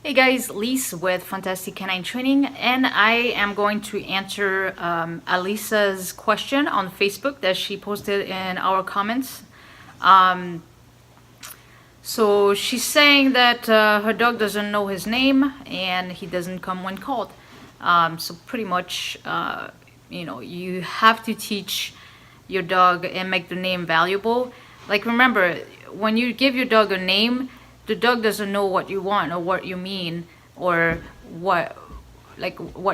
Hey guys, Lise with Funtastic K9 Training, and I am going to answer Alyssa's question on Facebook that she posted in our comments. Um, so she's saying that her dog doesn't know his name and he doesn't come when called. So pretty much, you have to teach your dog and make the name valuable. Like remember, when you give your dog a name, the dog doesn't know what you want or what you mean or what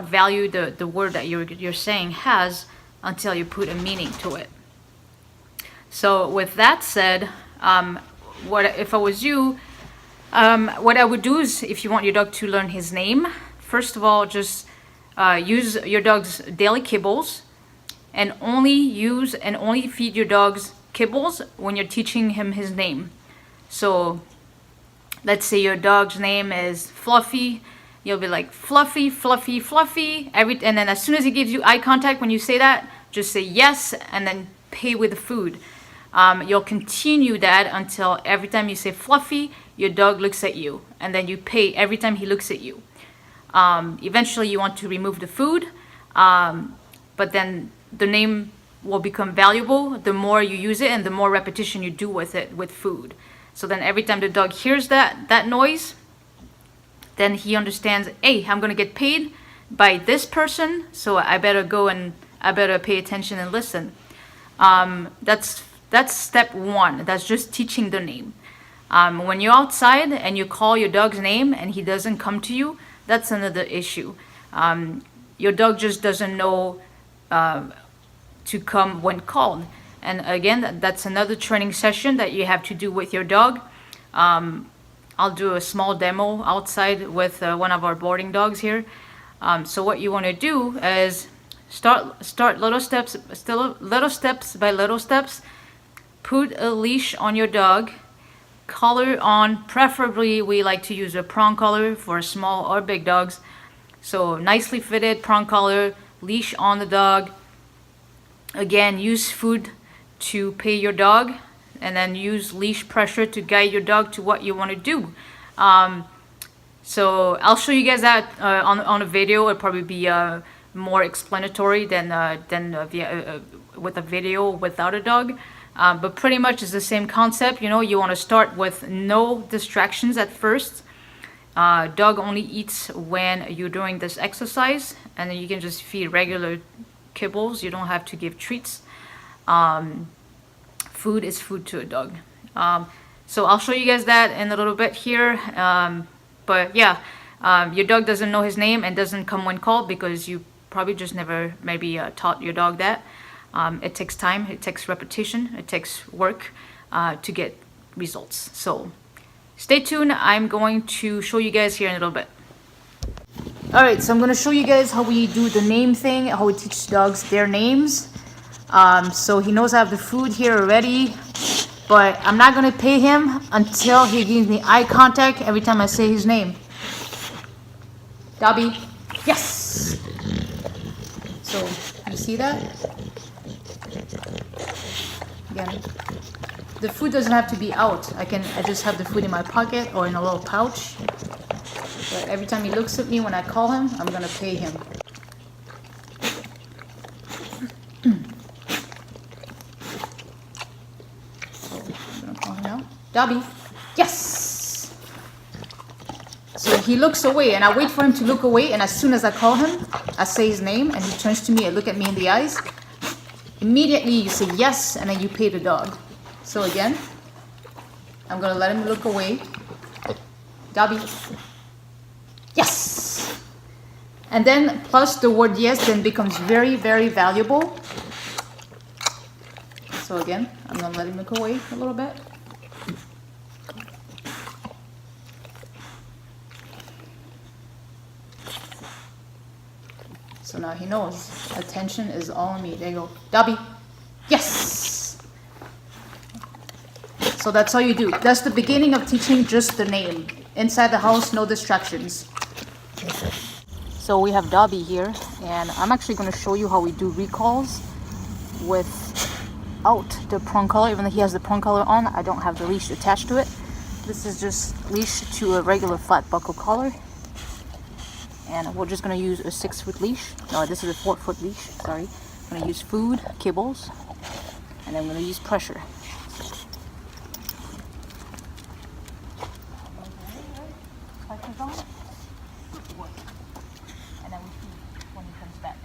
value the word that you're saying has until you put a meaning to it. So with that said, what if I was you? What I would do is, if you want your dog to learn his name, first of all, just use your dog's daily kibbles, and only feed your dog's kibbles when you're teaching him his name. So let's say your dog's name is Fluffy. You'll be like Fluffy, Fluffy, Fluffy. And then as soon as he gives you eye contact when you say that, just say yes and then pay with the food. You'll continue that until every time you say Fluffy, your dog looks at you, and then you pay every time he looks at you. Eventually you want to remove the food, but then the name will become valuable the more you use it and the more repetition you do with it with food. So then every time the dog hears that noise, then he understands, hey, I'm gonna get paid by this person, so I better go and I better pay attention and listen. That's step one. That's just teaching the name. When you're outside and you call your dog's name and he doesn't come to you, that's another issue. Your dog just doesn't know to come when called. And again, that's another training session that you have to do with your dog. I'll do a small demo outside with one of our boarding dogs here. So what you want to do is start little steps by little steps. Put a leash on your dog. Collar on. Preferably, we like to use a prong collar for small or big dogs. So nicely fitted prong collar, leash on the dog. Again, use food to pay your dog, and then use leash pressure to guide your dog to what you want to do. So I'll show you guys that on a video. It'll probably be more explanatory than with a video without a dog. But pretty much it's the same concept. You want to start with no distractions at first. Dog only eats when you're doing this exercise, and then you can just feed regular kibbles. You don't have to give treats. Food is food to a dog. So I'll show you guys that in a little bit here. But yeah, your dog doesn't know his name and doesn't come when called because you probably just never maybe taught your dog that. It takes time, it takes repetition, it takes work to get results. So stay tuned. I'm going to show you guys here in a little bit. Alright, so I'm going to show you guys how we do the name thing, how we teach dogs their names. So he knows I have the food here already, but I'm not going to pay him until he gives me eye contact every time I say his name. Dobby, yes! So, you see that? Again, the food doesn't have to be out. I just have the food in my pocket or in a little pouch. But every time he looks at me when I call him, I'm gonna pay him. So I'm gonna call him now. Dobby, yes! So he looks away, and I wait for him to look away, and as soon as I call him, I say his name, and he turns to me and look at me in the eyes. Immediately you say yes, and then you pay the dog. So again, I'm gonna let him look away. Dobby, yes! And then plus the word yes then becomes very, very valuable. So again, I'm gonna let him look away a little bit. So now he knows attention is all on me. There you go. Dobby, yes! So that's how you do. That's the beginning of teaching just the name. Inside the house, no distractions. So we have Dobby here, and I'm actually going to show you how we do recalls without the prong collar. Even though he has the prong collar on, I don't have the leash attached to it. This is just leash to a regular flat buckle collar. And we're just gonna use a 6-foot leash. No, this is a 4-foot leash, sorry. I'm gonna use food, kibbles, and then I'm gonna use pressure. Pressure's on. And then we feed when he comes back.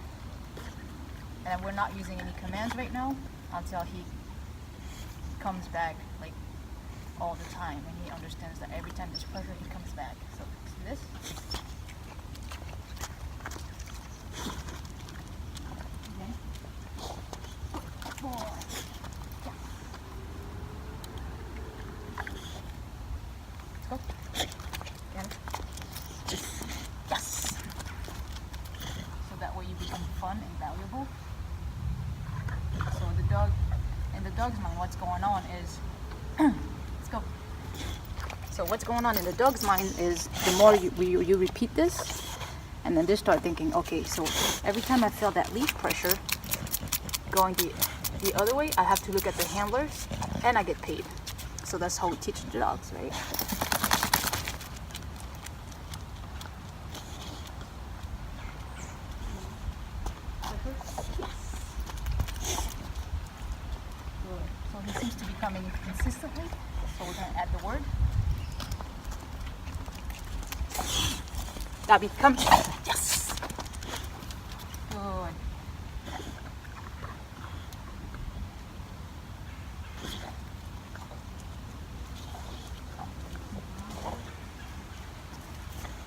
And then we're not using any commands right now until he comes back like all the time, and he understands that every time there's pressure he comes back. So see this? Okay. Boy. Yeah. Let's go. Again. Yes. So that way you become fun and valuable. So the dog, in the dog's mind, what's going on is let's go. So what's going on in the dog's mind is the more you repeat this, and then they start thinking, okay, so every time I feel that leash pressure going the other way, I have to look at the handlers and I get paid. So that's how we teach the dogs, right? So he seems to be coming consistently, so we're going to add the word. Gabby, come. Yes! Good.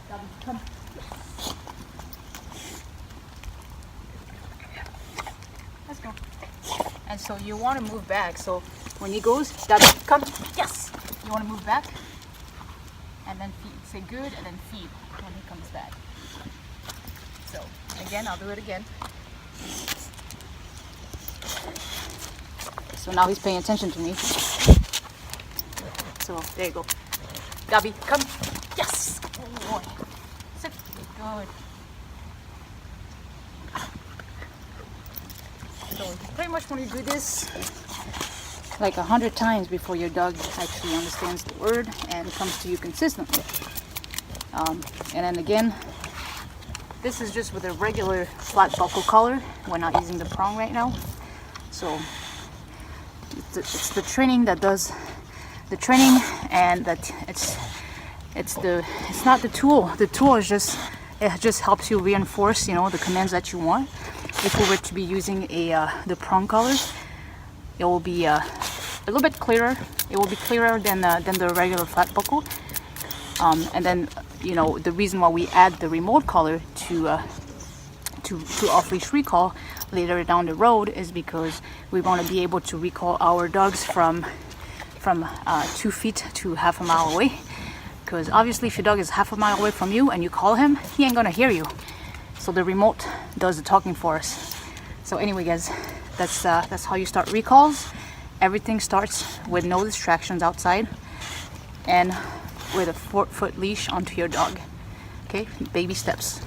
Gabby, come. Yes. Let's go. And so you want to move back. So when he goes, Gabby, come. Yes! You want to move back. And then feed. Say good, and then feed when he comes back. So again, I'll do it again. So now he's paying attention to me. So there you go. Gabby, come. Yes! Good boy. Sit. Good. So pretty much when you do this like 100 times before your dog actually understands the word and comes to you consistently. And then again, this is just with a regular flat buckle collar. We're not using the prong right now. So it's the training that does the training, and that it's not the tool. The tool is just, it just helps you reinforce, you know, the commands that you want. If we were to be using the prong collar, it will be a little bit clearer. It will be clearer than the regular flat buckle. And then, you know, the reason why we add the remote collar to off-leash recall later down the road is because we want to be able to recall our dogs from 2 feet to half a mile away. Because obviously, if your dog is half a mile away from you and you call him, he ain't gonna hear you. So the remote does the talking for us. So anyway, guys, that's how you start recalls. Everything starts with no distractions outside and with a 4-foot leash onto your dog. Okay, baby steps.